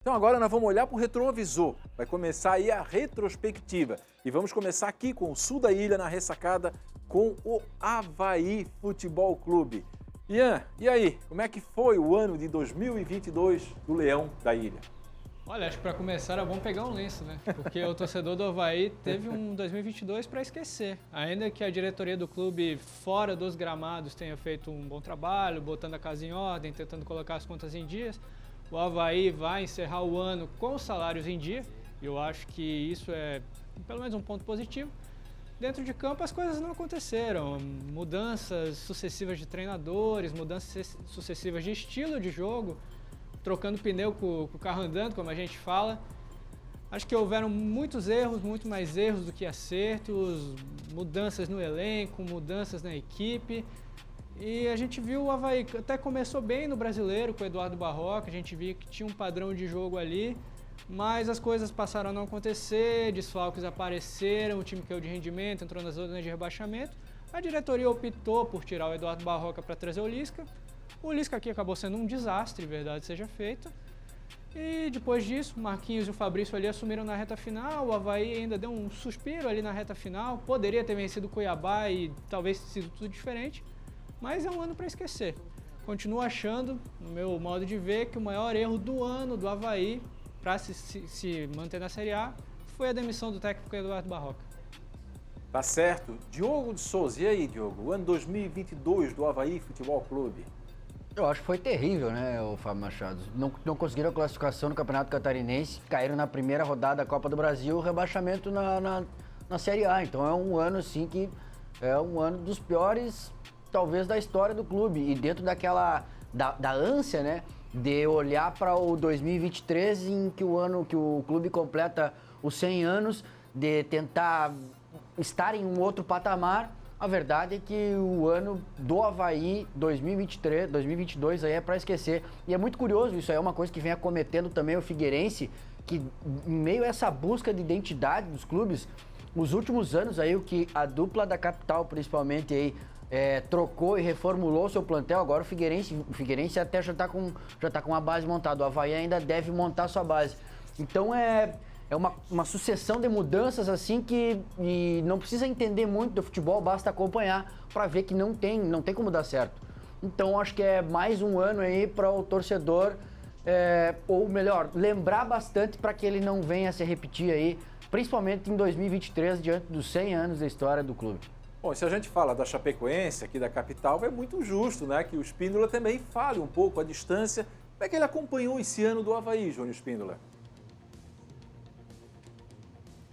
Então agora nós vamos olhar para o retrovisor, vai começar aí a retrospectiva e vamos começar aqui com o sul da ilha na ressacada com o Avaí Futebol Clube. Ian, e aí, como é que foi o ano de 2022 do Leão da Ilha? Olha, acho que para começar era bom pegar um lenço, né? Porque o torcedor do Avaí teve um 2022 para esquecer. Ainda que a diretoria do clube, fora dos gramados, tenha feito um bom trabalho, botando a casa em ordem, tentando colocar as contas em dias, o Avaí vai encerrar o ano com os salários em dia. E eu acho que isso é pelo menos um ponto positivo. Dentro de campo as coisas não aconteceram. Mudanças sucessivas de treinadores, mudanças sucessivas de estilo de jogo, trocando pneu com o carro andando, como a gente fala. Acho que houveram muitos erros, muito mais erros do que acertos, mudanças no elenco, mudanças na equipe. E a gente viu o Avaí, até começou bem no Brasileiro com o Eduardo Barroca, a gente via que tinha um padrão de jogo ali, mas as coisas passaram a não acontecer, desfalques apareceram, o time caiu de rendimento, entrou na zona de rebaixamento. A diretoria optou por tirar o Eduardo Barroca para trazer o Lisca. O Lisca aqui acabou sendo um desastre, verdade seja feita. E depois disso, o Marquinhos e o Fabrício ali assumiram na reta final, o Avaí ainda deu um suspiro ali na reta final, poderia ter vencido o Cuiabá e talvez sido tudo diferente, mas é um ano para esquecer. Continuo achando, no meu modo de ver, que o maior erro do ano do Avaí para se manter na Série A foi a demissão do técnico Eduardo Barroca. Tá certo. Diogo de Souza, e aí, Diogo? O ano 2022 do Avaí Futebol Clube. Eu acho que foi terrível, né, o Fábio Machado? Não conseguiram a classificação no Campeonato Catarinense, caíram na primeira rodada da Copa do Brasil, rebaixamento na Série A. Então é um ano, assim, que é um ano dos piores, talvez, da história do clube. E dentro daquela, da ânsia, né, de olhar para o 2023, em que o ano que o clube completa os 100 anos, de tentar estar em um outro patamar. A verdade é que o ano do Avaí 2023, 2022 aí é para esquecer. E é muito curioso, isso aí é uma coisa que vem acometendo também o Figueirense, que em meio a essa busca de identidade dos clubes, os últimos anos aí o que a dupla da capital principalmente aí trocou e reformulou seu plantel. Agora o Figueirense até já tá com uma base montada, o Avaí ainda deve montar sua base. Então é uma sucessão de mudanças assim que e não precisa entender muito do futebol, basta acompanhar para ver que não tem como dar certo. Então acho que é mais um ano aí para o torcedor, ou melhor, lembrar bastante para que ele não venha a se repetir aí, principalmente em 2023, diante dos 100 anos da história do clube. Bom, se a gente fala da Chapecoense, aqui da capital, é muito justo, né, que o Espíndola também fale um pouco a distância. Como é que ele acompanhou esse ano do Avaí, Júnior Espíndola?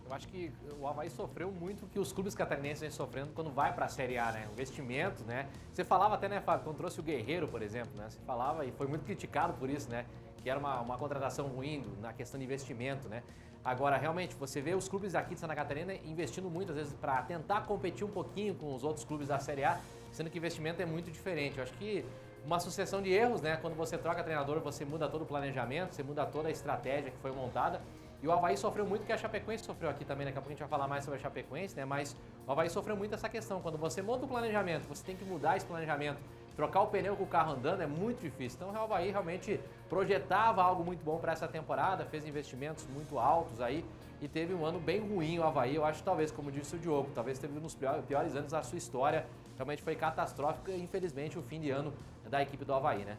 Eu acho que o Avaí sofreu muito o que os clubes catarinenses vêm sofrendo quando vai para a Série A, né? O investimento, né? Você falava até, né, Fábio, quando trouxe o Guerreiro, por exemplo, né? Você falava e foi muito criticado por isso, né? Que era uma contratação ruim na questão de investimento, né? Agora, realmente, você vê os clubes aqui de Santa Catarina investindo muito, às vezes, para tentar competir um pouquinho com os outros clubes da Série A, sendo que o investimento é muito diferente. Eu acho que uma sucessão de erros, né? Quando você troca treinador, você muda todo o planejamento, você muda toda a estratégia que foi montada. E o Avaí sofreu muito, que a Chapecoense sofreu aqui também, daqui a pouco a gente vai falar mais sobre a Chapecoense, né? Mas o Avaí sofreu muito essa questão. Quando você monta o planejamento, você tem que mudar esse planejamento. Trocar o pneu com o carro andando é muito difícil. Então o Avaí realmente projetava algo muito bom para essa temporada, fez investimentos muito altos aí e teve um ano bem ruim o Avaí. Eu acho, talvez, como disse o Diogo, talvez teve um dos piores anos da sua história. Realmente foi catastrófico e, infelizmente, o fim de ano da equipe do Avaí, né?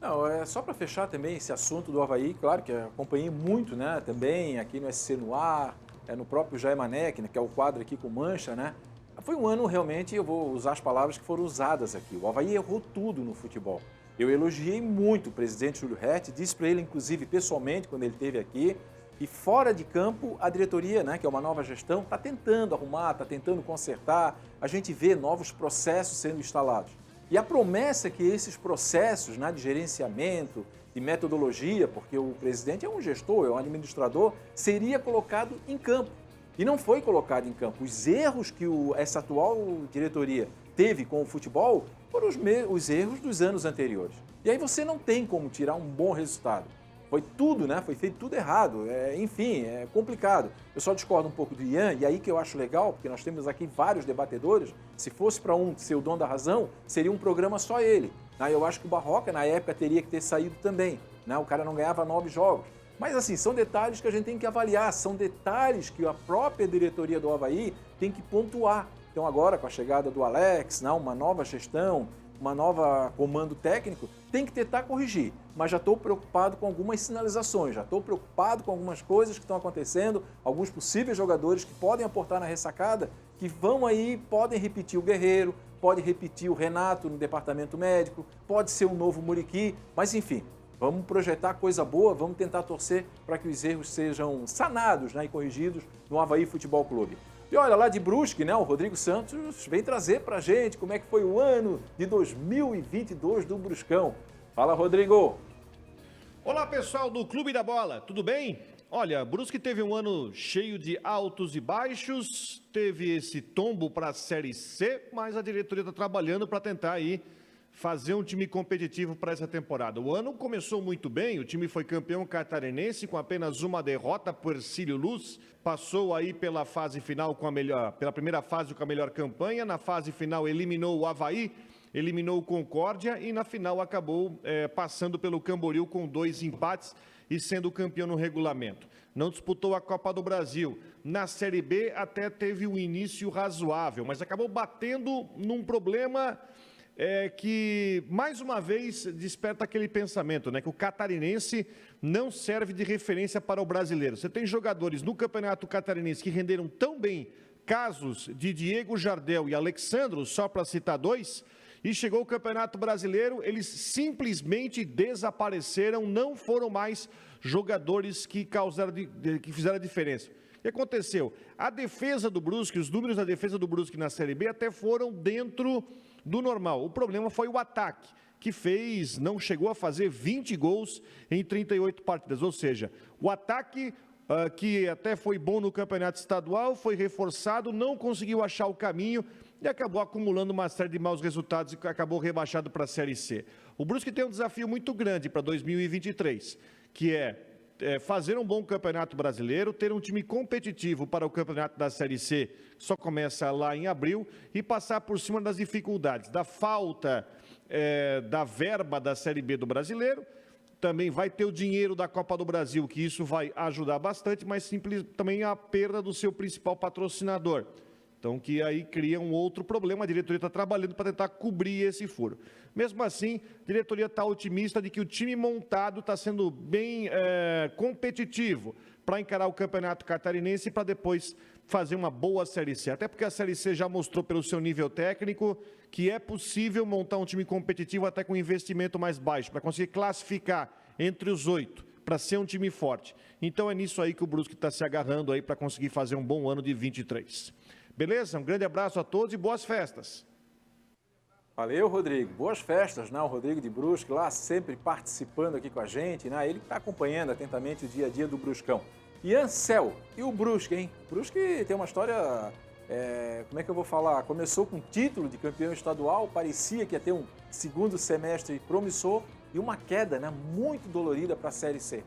Não, é só para fechar também esse assunto do Avaí, claro que eu acompanhei muito, né, também aqui no SC no Ar, no próprio Jair Mané, que é o quadro aqui com mancha, né. Foi um ano realmente, eu vou usar as palavras que foram usadas aqui, o Avaí errou tudo no futebol. Eu elogiei muito o presidente Júlio Herth, disse para ele, inclusive, pessoalmente, quando ele esteve aqui, e fora de campo, a diretoria, né, que é uma nova gestão, está tentando arrumar, está tentando consertar, a gente vê novos processos sendo instalados. E a promessa é que esses processos, né, de gerenciamento, de metodologia, porque o presidente é um gestor, é um administrador, seria colocado em campo. E não foi colocado em campo. Os erros que essa atual diretoria teve com o futebol foram os erros dos anos anteriores. E aí você não tem como tirar um bom resultado. Foi tudo, né? Foi feito tudo errado. Enfim, é complicado. Eu só discordo um pouco do Ian, e aí que eu acho legal, porque nós temos aqui vários debatedores. Se fosse para um ser o dono da razão, seria um programa só ele. Eu acho que o Barroca, na época, teria que ter saído também. né? O cara não ganhava 9 jogos. Mas assim, são detalhes que a gente tem que avaliar, são detalhes que a própria diretoria do Avaí tem que pontuar. Então agora, com a chegada do Alex, né, uma nova gestão, uma nova comando técnico, tem que tentar corrigir. Mas já estou preocupado com algumas sinalizações, já estou preocupado com algumas coisas que estão acontecendo, alguns possíveis jogadores que podem aportar na ressacada, que vão aí, podem repetir o Guerreiro, pode repetir o Renato no departamento médico, pode ser um novo Muriqui, mas enfim, vamos projetar coisa boa, vamos tentar torcer para que os erros sejam sanados, né, e corrigidos no Avaí Futebol Clube. E olha, lá de Brusque, né, o Rodrigo Santos vem trazer para a gente como é que foi o ano de 2022 do Bruscão. Fala, Rodrigo! Olá, pessoal do Clube da Bola, tudo bem? Olha, Brusque teve um ano cheio de altos e baixos, teve esse tombo para a Série C, mas a diretoria está trabalhando para tentar aí fazer um time competitivo para essa temporada. O ano começou muito bem, o time foi campeão catarinense com apenas uma derrota por Ercílio Luz, passou aí pela fase final pela primeira fase com a melhor campanha, na fase final eliminou o Avaí, eliminou o Concórdia e na final acabou passando pelo Camboriú com 2 empates e sendo campeão no regulamento. Não disputou a Copa do Brasil. Na Série B até teve um início razoável, mas acabou batendo num problema que, mais uma vez, desperta aquele pensamento, né? Que o catarinense não serve de referência para o brasileiro. Você tem jogadores no Campeonato Catarinense que renderam tão bem, casos de Diego Jardel e Alexandro, só para citar 2, e chegou o Campeonato Brasileiro, eles simplesmente desapareceram, não foram mais jogadores que fizeram a diferença. O que aconteceu? A defesa do Brusque, os números da defesa do Brusque na Série B até foram dentro do normal. O problema foi o ataque, que não chegou a fazer 20 gols em 38 partidas. Ou seja, o ataque, que até foi bom no campeonato estadual, foi reforçado, não conseguiu achar o caminho e acabou acumulando uma série de maus resultados e acabou rebaixado para a Série C. O Brusque tem um desafio muito grande para 2023, que é fazer um bom campeonato brasileiro, ter um time competitivo para o campeonato da Série C, que só começa lá em abril, e passar por cima das dificuldades, da falta da verba da Série B do brasileiro. Também vai ter o dinheiro da Copa do Brasil, que isso vai ajudar bastante, mas também a perda do seu principal patrocinador. Então, que aí cria um outro problema. A diretoria está trabalhando para tentar cobrir esse furo. Mesmo assim, a diretoria está otimista de que o time montado está sendo bem competitivo para encarar o Campeonato Catarinense e para depois fazer uma boa Série C. Até porque a Série C já mostrou pelo seu nível técnico que é possível montar um time competitivo até com investimento mais baixo, para conseguir classificar entre os 8, para ser um time forte. Então é nisso aí que o Brusque está se agarrando aí para conseguir fazer um bom ano de 23. Beleza? Um grande abraço a todos e boas festas. Valeu, Rodrigo. Boas festas, né? O Rodrigo de Brusque lá sempre participando aqui com a gente, né? Ele que está acompanhando atentamente o dia a dia do Bruscão. E Ansel, e o Brusque, hein? O Brusque tem uma história, como é que eu vou falar? Começou com título de campeão estadual, parecia que ia ter um segundo semestre promissor e uma queda, né? Muito dolorida para a Série C.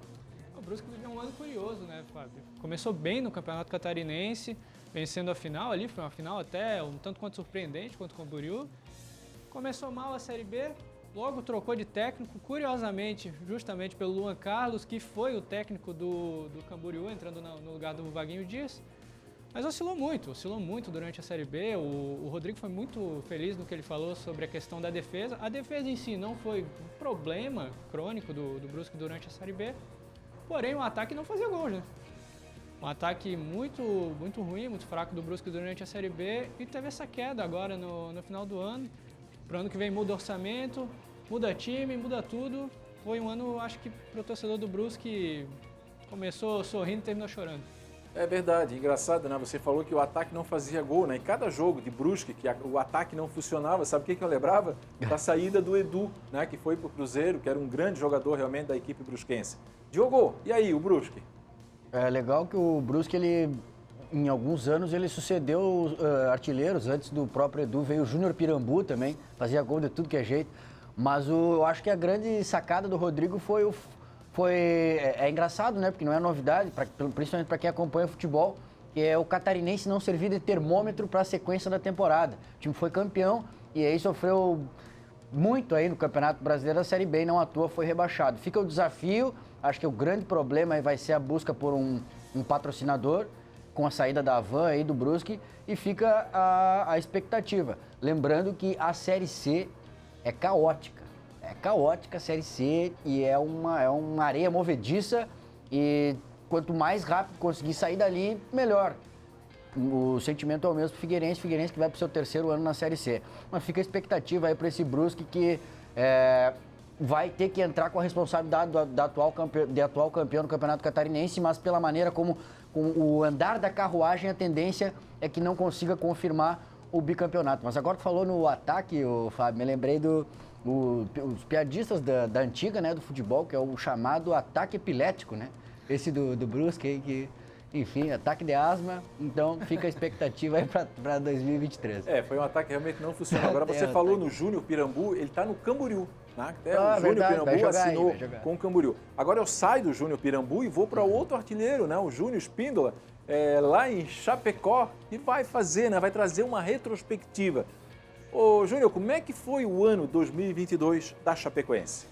O Brusque viveu um ano curioso, né, Fábio? Começou bem no Campeonato Catarinense, vencendo a final ali, foi uma final até um tanto quanto surpreendente contra o Camboriú. Começou mal a Série B, logo trocou de técnico, curiosamente, justamente pelo Luan Carlos, que foi o técnico do Camboriú, entrando no lugar do Vaguinho Dias. Mas oscilou muito durante a Série B. O Rodrigo foi muito feliz no que ele falou sobre a questão da defesa. A defesa em si não foi um problema crônico do Brusque durante a Série B, porém o ataque não fazia gols, né? Um ataque muito ruim, muito fraco do Brusque durante a Série B e teve essa queda agora no final do ano. Para o ano que vem muda orçamento, muda time, muda tudo. Foi um ano, acho que para o torcedor do Brusque começou sorrindo e terminou chorando. É verdade, engraçado, né? Você falou que o ataque não fazia gol, né? Em cada jogo de Brusque que o ataque não funcionava, sabe o que eu lembrava? Da saída do Edu, né? Que foi para o Cruzeiro, que era um grande jogador realmente da equipe brusquense. Diogo, e aí, o Brusque? É legal que o Brusque, em alguns anos, ele sucedeu artilheiros. Antes do próprio Edu veio o Júnior Pirambu também, fazia gol de tudo que é jeito. Mas eu acho que a grande sacada do Rodrigo é engraçado, né? Porque não é novidade, principalmente para quem acompanha o futebol, que é o catarinense não servir de termômetro para a sequência da temporada. O time foi campeão e aí sofreu muito aí no Campeonato Brasileiro da Série B e não à toa foi rebaixado. Fica o desafio, acho que o grande problema aí vai ser a busca por um patrocinador, com a saída da Havan aí do Brusque, e fica a expectativa. Lembrando que a Série C é caótica a Série C e é uma areia movediça e quanto mais rápido conseguir sair dali, melhor. O sentimento é o mesmo pro Figueirense que vai pro seu 3º ano na Série C. Mas fica a expectativa aí para esse Brusque que vai ter que entrar com a responsabilidade de atual campeão do Campeonato Catarinense, mas pela maneira como com o andar da carruagem, a tendência é que não consiga confirmar o bicampeonato. Mas agora tu falou no ataque, Fábio, me lembrei os piadistas da antiga, né, do futebol, que é o chamado ataque epilético, né? Esse do Brusque aí, que, enfim, ataque de asma. Então fica a expectativa aí para 2023. Foi um ataque que realmente não funcionou. Agora você falou no Júnior Pirambu, ele está no Camboriú. Né? Ah, o Júnior verdade, Pirambu assinou aí, com o Camboriú. Agora eu saio do Júnior Pirambu e vou para outro artilheiro, né? O Júnior Espíndola, lá em Chapecó, e vai fazer, né? Vai trazer uma retrospectiva. Ô Júnior, como é que foi o ano 2022 da Chapecoense?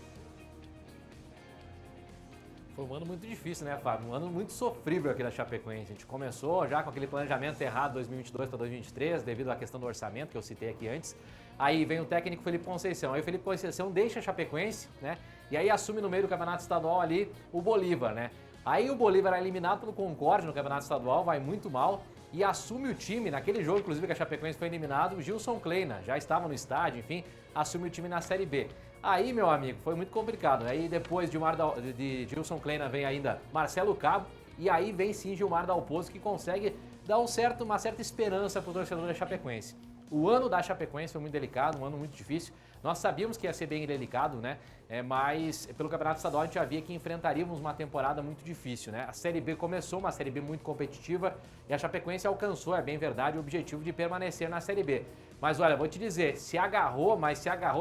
Foi um ano muito difícil, né, Fábio? Um ano muito sofrível aqui da Chapecoense. A gente começou já com aquele planejamento errado 2022 para 2023, devido à questão do orçamento que eu citei aqui antes. Aí vem o técnico Felipe Conceição. Aí o Felipe Conceição deixa a Chapecoense, né? E aí assume no meio do campeonato estadual ali o Bolívar, né? Aí o Bolívar é eliminado pelo Concórdia no campeonato estadual, vai muito mal. E assume o time, naquele jogo, inclusive, que a Chapecoense foi eliminado, o Gilson Kleina, já estava no estádio, enfim, assume o time na Série B. Aí, meu amigo, foi muito complicado. Aí depois de Gilson Kleina vem ainda Marcelo Cabo, e aí vem sim Gilmar Dalpozo, que consegue dar uma certa esperança para o torcedor da Chapecoense. O ano da Chapecoense foi muito delicado, um ano muito difícil. Nós sabíamos que ia ser bem delicado, né? Mas pelo Campeonato Estadual a gente já via que enfrentaríamos uma temporada muito difícil, né? A Série B começou, uma Série B muito competitiva, e a Chapecoense alcançou, é bem verdade, o objetivo de permanecer na Série B. Mas olha, vou te dizer, se agarrou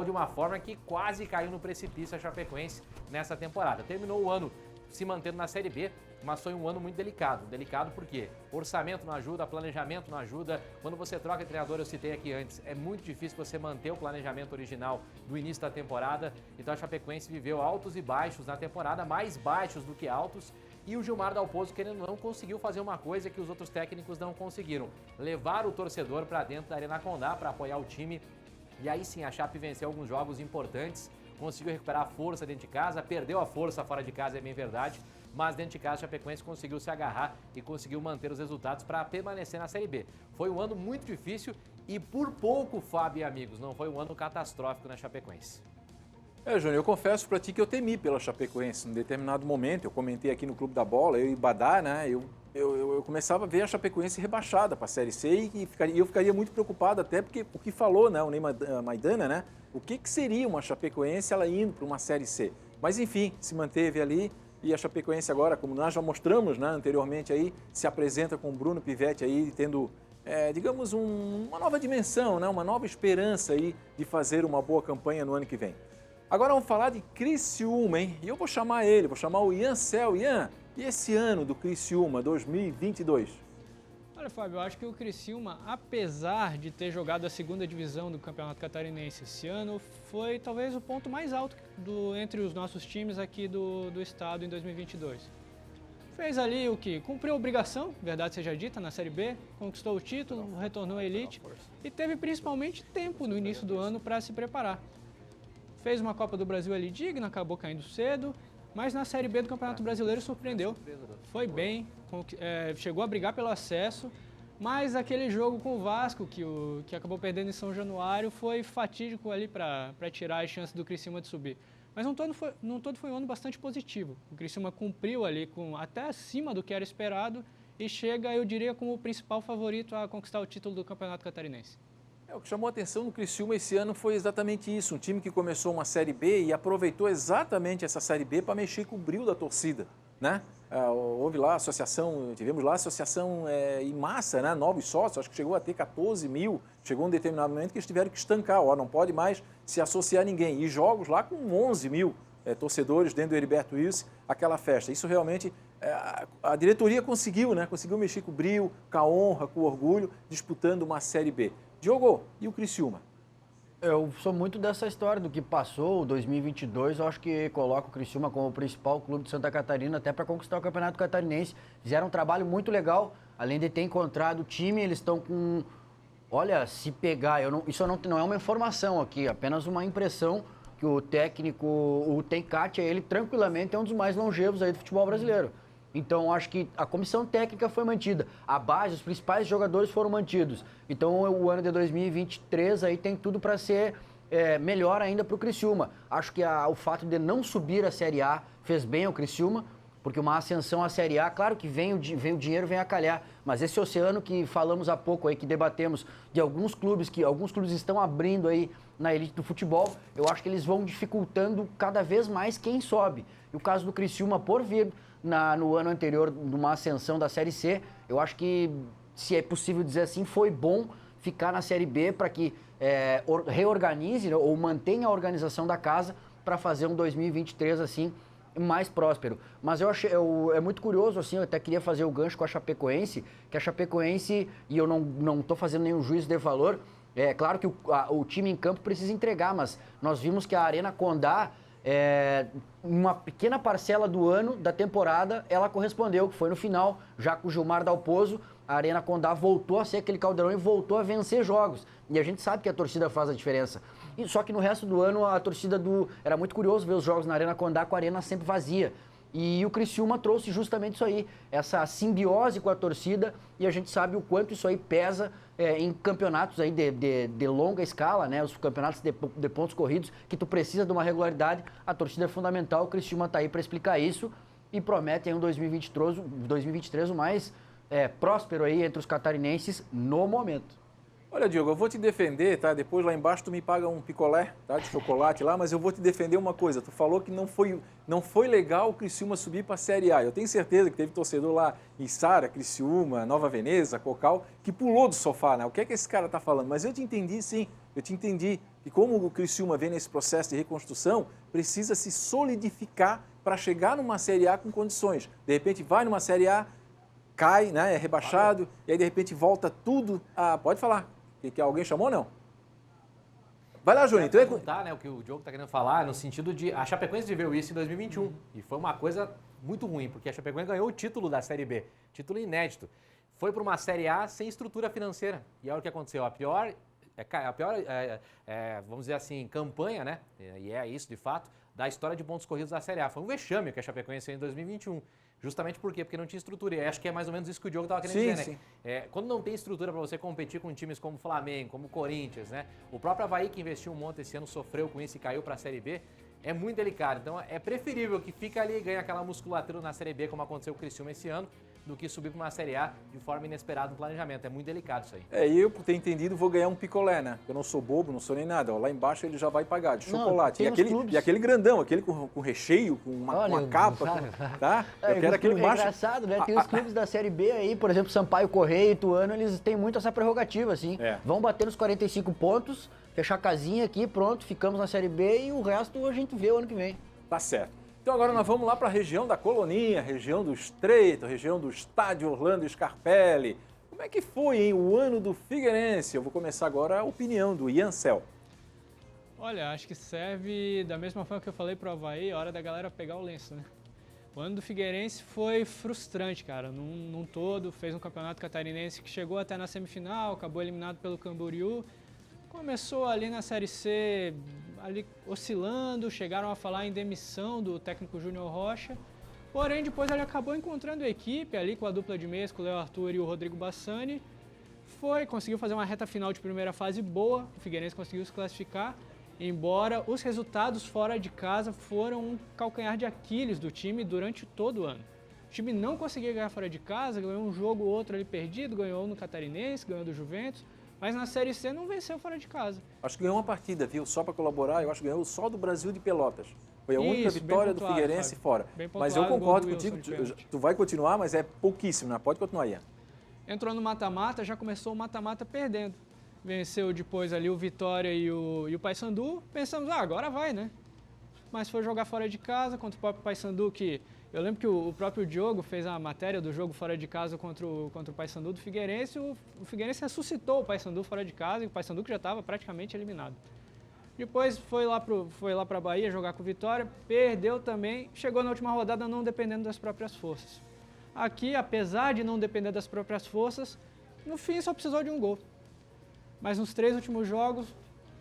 de uma forma que quase caiu no precipício a Chapecoense nessa temporada. Terminou o ano se mantendo na Série B, mas foi um ano muito delicado. Delicado por quê? Orçamento não ajuda, planejamento não ajuda. Quando você troca de treinador, eu citei aqui antes, é muito difícil você manter o planejamento original do início da temporada. Então a Chapecoense viveu altos e baixos na temporada, mais baixos do que altos. E o Gilmar Dalpozo, querendo ou não, conseguiu fazer uma coisa que os outros técnicos não conseguiram. Levar o torcedor para dentro da Arena Condá para apoiar o time. E aí sim, a Chape venceu alguns jogos importantes. Conseguiu recuperar a força dentro de casa, perdeu a força fora de casa, é bem verdade, mas dentro de casa a Chapecoense conseguiu se agarrar e conseguiu manter os resultados para permanecer na Série B. Foi um ano muito difícil e por pouco, Fábio e amigos, não foi um ano catastrófico na Chapecoense. Júnior, eu confesso para ti que eu temi pela Chapecoense. Em determinado momento, eu comentei aqui no Clube da Bola, eu e Badá, né? Eu começava a ver a Chapecoense rebaixada para a Série C e eu ficaria muito preocupado, até porque o que falou, né, o Ney Maidana, né? O que seria uma Chapecoense ela indo para uma Série C? Mas enfim, se manteve ali e a Chapecoense agora, como nós já mostramos, né, anteriormente aí, se apresenta com o Bruno Pivetti aí tendo, digamos, uma nova dimensão, né, uma nova esperança aí de fazer uma boa campanha no ano que vem. Agora vamos falar de Criciúma, hein? E eu vou chamar o Ian Cel. Ian, e esse ano do Criciúma 2022? Olha, Fábio, eu acho que o Criciúma, apesar de ter jogado a segunda divisão do Campeonato Catarinense esse ano, foi talvez o ponto mais alto entre os nossos times aqui do estado em 2022. Fez ali o que? Cumpriu a obrigação, verdade seja dita, na Série B, conquistou o título, retornou à elite e teve principalmente tempo no início do ano para se preparar. Fez uma Copa do Brasil ali digna, acabou caindo cedo, mas na Série B do Campeonato Brasileiro surpreendeu. Foi bem, chegou a brigar pelo acesso, mas aquele jogo com o Vasco, que acabou perdendo em São Januário, foi fatídico ali para tirar as chances do Criciúma de subir. Mas no todo foi um ano bastante positivo. O Criciúma cumpriu ali até acima do que era esperado e chega, eu diria, como o principal favorito a conquistar o título do Campeonato Catarinense. O que chamou a atenção no Criciúma esse ano foi exatamente isso, um time que começou uma Série B e aproveitou exatamente essa Série B para mexer com o brilho da torcida, né? Houve lá tivemos lá associação em massa, né? Novos sócios, acho que chegou a ter 14 mil, chegou um determinado momento que eles tiveram que estancar, não pode mais se associar a ninguém. E jogos lá com 11 mil torcedores dentro do Heriberto Wilson, aquela festa. Isso realmente, a diretoria conseguiu, né? Conseguiu mexer com o brilho, com a honra, com o orgulho, disputando uma Série B. Diogo, e o Criciúma? Eu sou muito dessa história do que passou, o 2022, eu acho que coloca o Criciúma como o principal clube de Santa Catarina até para conquistar o Campeonato Catarinense. Fizeram um trabalho muito legal, além de ter encontrado o time, eles estão com... Olha, se pegar, isso não é uma informação aqui, apenas uma impressão que o técnico, o Tencati, ele tranquilamente é um dos mais longevos aí do futebol brasileiro. Então, acho que a comissão técnica foi mantida. A base, os principais jogadores foram mantidos. Então, o ano de 2023 aí tem tudo para ser melhor ainda para o Criciúma. Acho que o fato de não subir a Série A fez bem ao Criciúma, porque uma ascensão à Série A, claro que vem o dinheiro, vem a calhar, mas esse oceano que falamos há pouco aí, que debatemos, de alguns clubes estão abrindo aí na elite do futebol, eu acho que eles vão dificultando cada vez mais quem sobe. E o caso do Criciúma, por vir no ano anterior, numa ascensão da Série C, eu acho que, se é possível dizer assim, foi bom ficar na Série B para que reorganize, né, ou mantenha a organização da casa para fazer um 2023 assim mais próspero. Mas é muito curioso, assim, eu até queria fazer o gancho com a Chapecoense, que a Chapecoense, e eu não estou fazendo nenhum juízo de valor, é claro que o time em campo precisa entregar, mas nós vimos que a Arena Condá, uma pequena parcela do ano, da temporada, ela correspondeu, que foi no final, já com o Gilmar Dalpozo, a Arena Condá voltou a ser aquele caldeirão e voltou a vencer jogos. E a gente sabe que a torcida faz a diferença. Só que no resto do ano, a torcida era muito curioso ver os jogos na Arena Condá com a arena sempre vazia. E o Criciúma trouxe justamente isso aí, essa simbiose com a torcida, e a gente sabe o quanto isso aí pesa em campeonatos aí de longa escala, né? Os campeonatos de pontos corridos, que tu precisa de uma regularidade, a torcida é fundamental, o Criciúma está aí para explicar isso e promete aí um 2023 o mais próspero aí entre os catarinenses no momento. Olha, Diogo, eu vou te defender, tá? Depois lá embaixo tu me paga um picolé, tá? De chocolate lá, mas eu vou te defender uma coisa. Tu falou que não foi legal o Criciúma subir para a Série A. Eu tenho certeza que teve torcedor lá em Sara, Criciúma, Nova Veneza, Cocal, que pulou do sofá, né? O que é que esse cara tá falando? Mas eu te entendi, sim. Eu te entendi que como o Criciúma vem nesse processo de reconstrução, precisa se solidificar para chegar numa Série A com condições. De repente vai numa Série A, cai, né? É rebaixado, e aí de repente volta tudo a... Pode falar. Que alguém chamou ou não? Vai lá, Juninho. Perguntar, né, o que o Diogo está querendo falar, no sentido de... A Chapecoense viveu isso em 2021. E foi uma coisa muito ruim, porque a Chapecoense ganhou o título da Série B. Título inédito. Foi para uma Série A sem estrutura financeira. E olha o que aconteceu. A pior vamos dizer assim, campanha, né? E é isso, de fato, da história de pontos corridos da Série A. Foi um vexame que a Chapecoense fez em 2021. Justamente por quê? Porque não tinha estrutura. E acho que é mais ou menos isso que o Diogo estava querendo dizer, né? Quando não tem estrutura para você competir com times como o Flamengo, como o Corinthians, né? O próprio Avaí, que investiu um monte esse ano, sofreu com isso e caiu para a Série B. É muito delicado. Então, é preferível que fique ali e ganhe aquela musculatura na Série B, como aconteceu com o Criciúma esse ano, do que subir para uma Série A de forma inesperada no planejamento. É muito delicado isso aí. E eu, por ter entendido, vou ganhar um picolé, né? Eu não sou bobo, não sou nem nada. Ó, lá embaixo ele já vai pagar, de chocolate. E aquele grandão, aquele com recheio, com uma capa, tá? Eu quero aquele macho. É engraçado, né? Tem os clubes da Série B aí, por exemplo, Sampaio Correia e Ituano, eles têm muito essa prerrogativa, assim. Vão bater nos 45 pontos, fechar a casinha aqui, pronto, ficamos na Série B e o resto a gente vê o ano que vem. Tá certo. Então agora nós vamos lá para a região da Coloninha, região do Estreito, região do Estádio Orlando Scarpelli. Como é que foi, hein, o ano do Figueirense? Eu vou começar agora a opinião do Ian Cel. Olha, acho que serve da mesma forma que eu falei pro Avaí, a hora da galera pegar o lenço, né? O ano do Figueirense foi frustrante, cara, num todo. Fez um campeonato catarinense que chegou até na semifinal, acabou eliminado pelo Camboriú. Começou ali na Série C, ali oscilando, chegaram a falar em demissão do técnico Júnior Rocha. Porém, depois ele acabou encontrando a equipe ali com a dupla de meias, com o Léo Arthur e o Rodrigo Bassani. Conseguiu fazer uma reta final de primeira fase boa, o Figueirense conseguiu se classificar, embora os resultados fora de casa foram um calcanhar de Aquiles do time durante todo o ano. O time não conseguia ganhar fora de casa, ganhou um jogo ou outro ali perdido, ganhou no Catarinense, ganhou do Juventus. Mas na Série C não venceu fora de casa. Acho que ganhou uma partida, viu? Só para colaborar, eu acho que ganhou só do Brasil de Pelotas. Foi a única vitória do Figueirense fora. Mas eu concordo contigo, tu vai continuar, mas é pouquíssimo, né? Pode continuar aí. Entrou no mata-mata, já começou o mata-mata perdendo. Venceu depois ali o Vitória e o Paysandu. Pensamos, agora vai, né? Mas foi jogar fora de casa contra o próprio Paysandu, que... Eu lembro que o próprio Diogo fez a matéria do jogo fora de casa contra o Paysandu do Figueirense. O Figueirense ressuscitou o Paysandu fora de casa e o Paysandu que já estava praticamente eliminado. Depois foi lá para a Bahia jogar com o Vitória, perdeu também, chegou na última rodada não dependendo das próprias forças. Aqui, apesar de não depender das próprias forças, no fim só precisou de um gol. Mas nos 3 últimos jogos,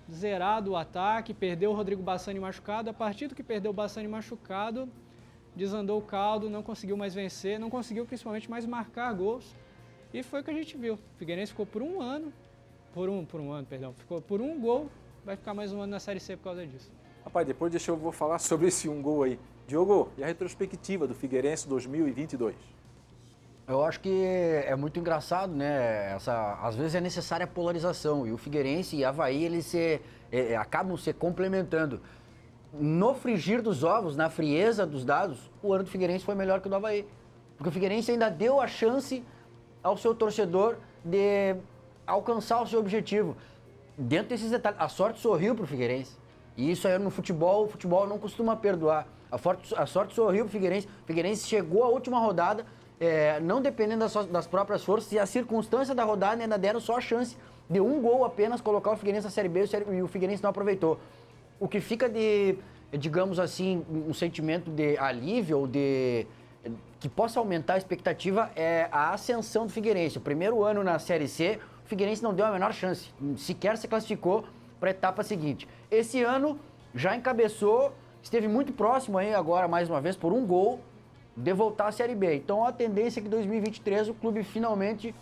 zerado o ataque, perdeu o Rodrigo Bassani machucado. A partir do que perdeu o Bassani machucado, desandou o caldo, não conseguiu mais vencer, não conseguiu principalmente mais marcar gols. E foi o que a gente viu. O Figueirense ficou por um ano, ficou por um gol, vai ficar mais um ano na Série C por causa disso. Rapaz, depois eu vou falar sobre esse um gol aí. Diogo, e a retrospectiva do Figueirense 2022? Eu acho que é muito engraçado, né? Às vezes é necessária a polarização e o Figueirense e Avaí eles acabam se complementando. No frigir dos ovos, na frieza dos dados, o ano do Figueirense foi melhor que o do Avaí. Porque o Figueirense ainda deu a chance ao seu torcedor de alcançar o seu objetivo. Dentro desses detalhes, a sorte sorriu para o Figueirense. E isso aí no futebol, o futebol não costuma perdoar. A sorte sorriu para o Figueirense. O Figueirense chegou à última rodada, não dependendo das próprias forças, e a circunstância da rodada ainda deram só a chance de um gol apenas colocar o Figueirense na Série B e o Figueirense não aproveitou. O que fica de, digamos assim, um sentimento de alívio ou que possa aumentar a expectativa é a ascensão do Figueirense. O primeiro ano na Série C, o Figueirense não deu a menor chance, sequer se classificou para a etapa seguinte. Esse ano já encabeçou, esteve muito próximo aí agora, mais uma vez, por um gol, de voltar à Série B. Então a tendência é que em 2023 o clube finalmente,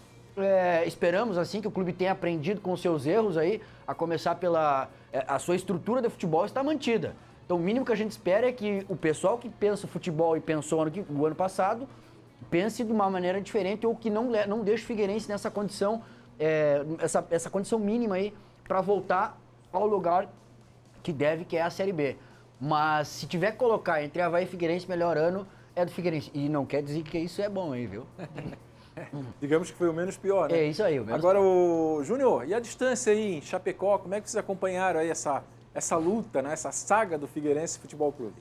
esperamos assim que o clube tenha aprendido com os seus erros aí, a começar pela a sua estrutura de futebol está mantida. Então o mínimo que a gente espera é que o pessoal que pensa futebol e pensou o ano passado, pense de uma maneira diferente ou que não deixe o Figueirense nessa condição, essa condição mínima aí para voltar ao lugar que deve, que é a Série B. Mas se tiver que colocar entre Avaí e Figueirense, melhor ano é do Figueirense. E não quer dizer que isso é bom aí, viu? Digamos que foi o menos pior, né? É isso aí. O menos Agora, pior. o Júnior, e a distância aí em Chapecó, como é que vocês acompanharam aí essa luta, né? Essa saga do Figueirense Futebol Clube?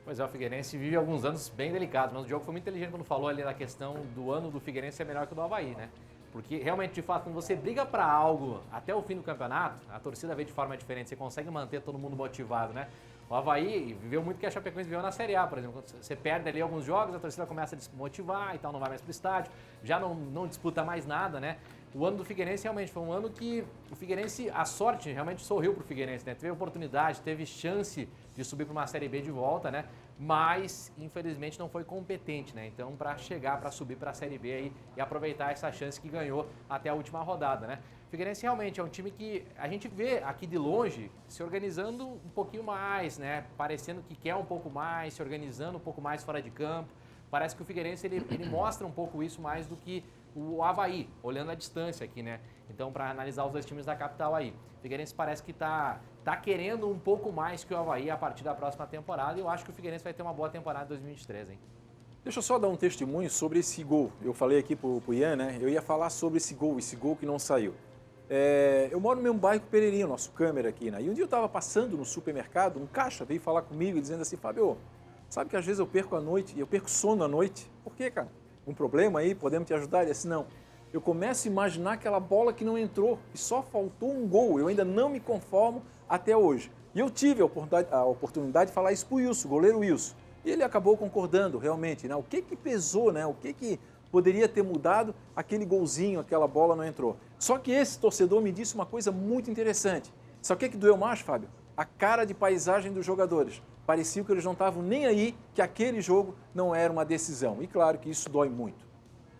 Pois é, o Figueirense vive alguns anos bem delicados, mas o Diogo foi muito inteligente quando falou ali na questão do ano do Figueirense ser melhor que o do Avaí, né? Porque realmente, de fato, quando você briga para algo até o fim do campeonato, a torcida vê de forma diferente, você consegue manter todo mundo motivado, né? O Avaí viveu muito o que a Chapecoense viveu na Série A, por exemplo. Quando você perde ali alguns jogos, a torcida começa a desmotivar e tal, não vai mais pro estádio, já não disputa mais nada, né? O ano do Figueirense realmente foi um ano que o Figueirense, a sorte realmente sorriu pro Figueirense, né? Teve oportunidade, teve chance de subir para uma Série B de volta, né? Mas, infelizmente, não foi competente, né? Então, para subir para a Série B aí e aproveitar essa chance que ganhou até a última rodada, né? O Figueirense realmente é um time que a gente vê aqui de longe se organizando um pouquinho mais, né? Parecendo que quer um pouco mais, se organizando um pouco mais fora de campo. Parece que o Figueirense, ele mostra um pouco isso mais do que o Avaí, olhando a distância aqui, né? Então, para analisar os dois times da capital aí, o Figueirense parece que tá querendo um pouco mais que o Avaí a partir da próxima temporada e eu acho que o Figueirense vai ter uma boa temporada em 2023, hein? Deixa eu só dar um testemunho sobre esse gol. Eu falei aqui pro Ian, né? Eu ia falar sobre esse gol que não saiu. Eu moro no mesmo bairro Pereirinho, nosso câmera aqui, né? E um dia eu estava passando no supermercado, um caixa veio falar comigo dizendo assim, Fábio, sabe que às vezes eu perco a noite, eu perco sono à noite? Por quê, cara? Um problema aí? Podemos te ajudar? Ele disse, não. Eu começo a imaginar aquela bola que não entrou e só faltou um gol. Eu ainda não me conformo até hoje. E eu tive a oportunidade de falar isso para o Wilson, goleiro Wilson. E ele acabou concordando realmente, né? O que pesou, né? O que poderia ter mudado aquele golzinho, aquela bola não entrou. Só que esse torcedor me disse uma coisa muito interessante. Sabe o que doeu mais, Fábio? A cara de paisagem dos jogadores. Parecia que eles não estavam nem aí, que aquele jogo não era uma decisão. E claro que isso dói muito.